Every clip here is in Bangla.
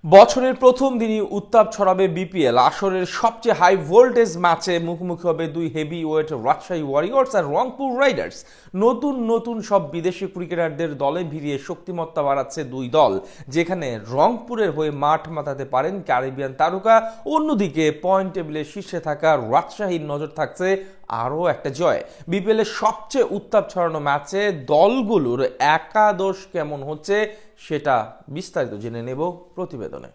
বছরের প্রথম দিনই উত্তাপ ছড়াবে বিপিএল আসরের সবচেয়ে হাই ভোল্টেজ ম্যাচে মুখোমুখি হবে দুই হেভি ওয়েট রাজশাহী ওয়ারিয়র্স আর রংপুর রাইডার্স। নতুন নতুন সব বিদেশি ক্রিকেটারদের দলে ভিড়িয়ে শক্তিমত্তা বাড়াচ্ছে দুই দল, যেখানে রংপুরের হয়ে মাঠ মাতাতে পারেন ক্যারিবিয়ান তারকা, অন্যদিকে পয়েন্ট টেবিলের শীর্ষে থাকা রাজশাহীর নজর থাকছে আরও একটা জয়। বিপিএলের সবচেয়ে উত্তাপ ছড়ানো ম্যাচে দলগুলোর একাদশ কেমন হচ্ছে সেটা বিস্তারিত জেনে নেব প্রতিবেদনে।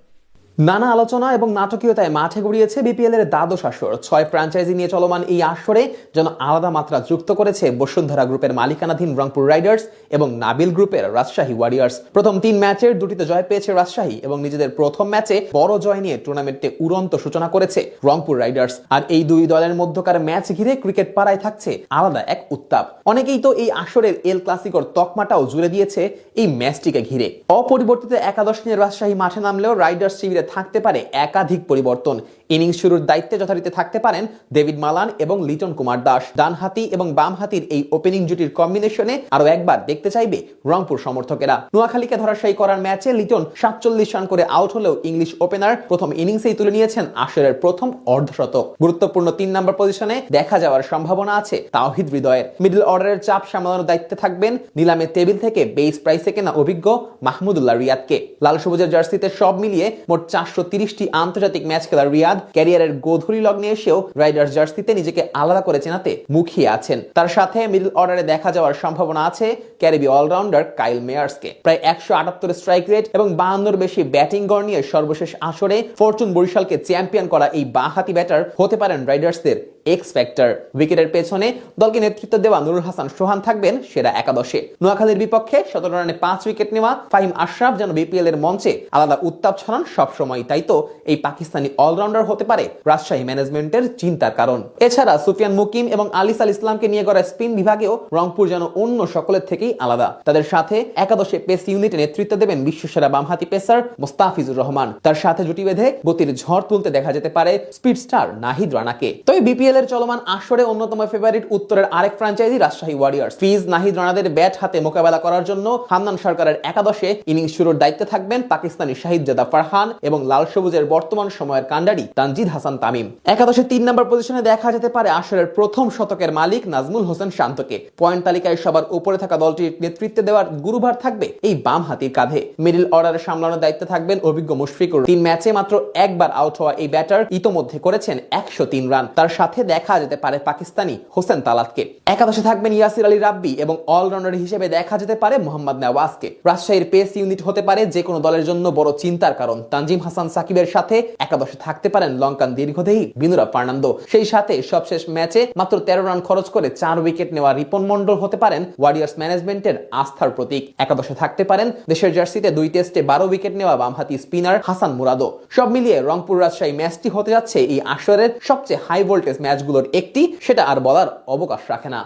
নানা আলোচনা এবং নাটকীয়তায় মাঠে গড়িয়েছে বিপিএল এর দ্বাদশ আসর। 6 ফ্র্যাঞ্চাইজি নিয়ে চলমান এই আসরে যেন আলাদা মাত্রা যুক্ত করেছে বসুন্ধরা গ্রুপের মালিকানাধীন রংপুর রাইডার্স এবং নাবিল গ্রুপের রাজশাহী ওয়ারিয়র্স। প্রথম 3 ম্যাচের 2টিতে জয় পেয়েছে রাজশাহী এবং নিজেদের প্রথম ম্যাচে বড় জয় নিয়ে টুর্নামেন্টে উড়ন্ত সূচনা করেছে রংপুর রাইডার্স। আর এই দুই দলের মধ্যকার ম্যাচ ঘিরে ক্রিকেট পাড়ায় থাকছে আলাদা এক উত্তাপ। অনেকেই তো এই আসরের এল ক্লাসিকোর তকমাটাও জুড়ে দিয়েছে এই ম্যাচটিকে ঘিরে। অপরিবর্তিত একাদশ নিয়ে রাজশাহী মাঠে নামলেও রাইডার্স শিবিরে থাকতে পারে একাধিক পরিবর্তন। ইনিংস শুরুর দায়িত্বে যথারীতি থাকতে পারেন ডেভিড মালান এবং লিটন কুমার দাস। ডানহাতি এবং বামহাতির এই ওপেনিং জুটির কম্বিনেশনে আরো একবার দেখতে চাইবে রংপুর সমর্থকেরা। নোয়াখালীকে ধরাশায়ী করার ম্যাচে লিটন 47 রান করে আউট হলেও ইংলিশ ওপেনার প্রথম ইনিংসেই তুলে নিয়েছেন আসরের প্রথম অর্ধশতক। গুরুত্বপূর্ণ 3 নম্বর পজিশনে দেখা যাওয়ার সম্ভাবনা আছে তাওহিদ হৃদয়ের। মিডল অর্ডারের চাপ সামলানোর দায়িত্বে থাকবেন নিলামে টেবিল থেকে বেস প্রাইসে কেনা অভিজ্ঞ মাহমুদুল্লাহ রিয়াদকে। লাল সবুজের জার্সিতে সব মিলিয়ে মোট 430টি আন্তর্জাতিক ম্যাচ খেলা রিয়াদ ক্যারিয়ারের গোধূলি লগ্নে এসেও রাইডার্স জার্সিতে নিজেকে আলাদা করে চেনাতে মুখিয়ে আছেন। তার সাথে মিডল অর্ডারে দেখা যাওয়ার সম্ভাবনা আছে ক্যারিবি অলরাউন্ডার কাইল মেয়ার্সকে। প্রায় 178 স্ট্রাইক রেট এবং 52 বেশি ব্যাটিং গড় নিয়ে সর্বশেষ আসরে ফরচুন বরিশালকে চ্যাম্পিয়ন করা এই বাঁহাতি ব্যাটার হতে পারেন রাইডার্সদের এক্স ফ্যাক্টর। উইকেটের পেছনে দলকে নেতৃত্ব দেওয়া নুরুল হাসান সোহান থাকবেন সেরা একাদশে। নোয়াখালীর বিপক্ষে 17 রানে 5 উইকেট নেওয়া ফাহিম আশরাফ যেন বিপিএল এর মঞ্চে আলাদা উত্তাপ ছড়ান সবসময়। তাই তো এই পাকিস্তানি অলরাউন্ডার হতে পারে রাজশাহী ম্যানেজমেন্টের চিন্তার কারণ। এছাড়া সুফিয়ান মুকিম এবং আলিস আল ইসলামকে নিয়ে গড়া স্পিন বিভাগেও রংপুর যেন অন্য সকলের থেকেই আলাদা। তাদের সাথে একাদশে পেস ইউনিটে নেতৃত্ব দেবেন বিশ্বসেরা বামহাতি পেসার মোস্তাফিজুর রহমান। তার সাথে জুটি বেঁধে গতির ঝড় তুলতে দেখা যেতে পারে স্পিড স্টার নাহিদ রানাকে। তবে বিপিএল এর চলমান আসরে অন্যতম ফেভারিট উত্তরের আরেক ফ্র্যাঞ্চাইজি রাজশাহী ওয়ারিয়র্স। ফিজ নাহিদ রানাদের ব্যাট হাতে মোকাবেলা করার জন্য হান্নান সরকারের একাদশে ইনিংস শুরুর দায়িত্বে থাকবেন পাকিস্তানি শাহিদজাদা ফারহান এবং লাল সবুজের বর্তমান সময়ের কান্ডারি তানজিদ হাসান তামিম। একাদশে 3 নম্বর পজিশনে দেখা যেতে পারে আসরের প্রথম শতকের মালিক নাজমুল হোসেন শান্তকে। পয়েন্ট তালিকায় সবার উপরে থাকা দলটির নেতৃত্বে দেওয়ার গুরুভার থাকবে এই বাম হাতির কাঁধে। মিডল অর্ডারে সামলানোর দায়িত্বে থাকবেন অভিজ্ঞ মুশফিকুর। 3 ম্যাচে মাত্র একবার আউট হওয়া এই ব্যাটার ইতোমধ্যে করেছেন 103 রান। তার সাথে দেখা যেতে পারে পাকিস্তানি হোসেন তালাতকে। একাদশে থাকবেন ইয়াসির আলী রাব্বি এবং অলরাউন্ডার হিসেবে দেখা যেতে পারে মোহাম্মদ নেওয়াজকে। রাজশাহীর পেস ইউনিট হতে পারে যে কোনো দলের জন্য বড় চিন্তার কারণ। তানজিম হাসান সাকিবের সাথে একাদশে থাকতে পারেন লঙ্কান দীর্ঘদেহী বিনুরা ফার্নান্দো। সেই সাথে সবশেষ ম্যাচে মাত্র 13 রান খরচ করে 4 উইকেট নেওয়া রিপন মন্ডল হতে পারেন ওয়ারিয়র্স ম্যানেজমেন্টের আস্থার প্রতীক। একাদশে থাকতে পারেন দেশের জার্সিতে 2 টেস্টে 12 উইকেট নেওয়া বামহাতি স্পিনার হাসান মুরাদো। সব মিলিয়ে রংপুর রাজশাহী ম্যাচটি হতে যাচ্ছে এই আসরের সবচেয়ে হাই ভোল্টেজ ম্যাচগুলোর একটি, সেটা আর বলার অবকাশ রাখে না।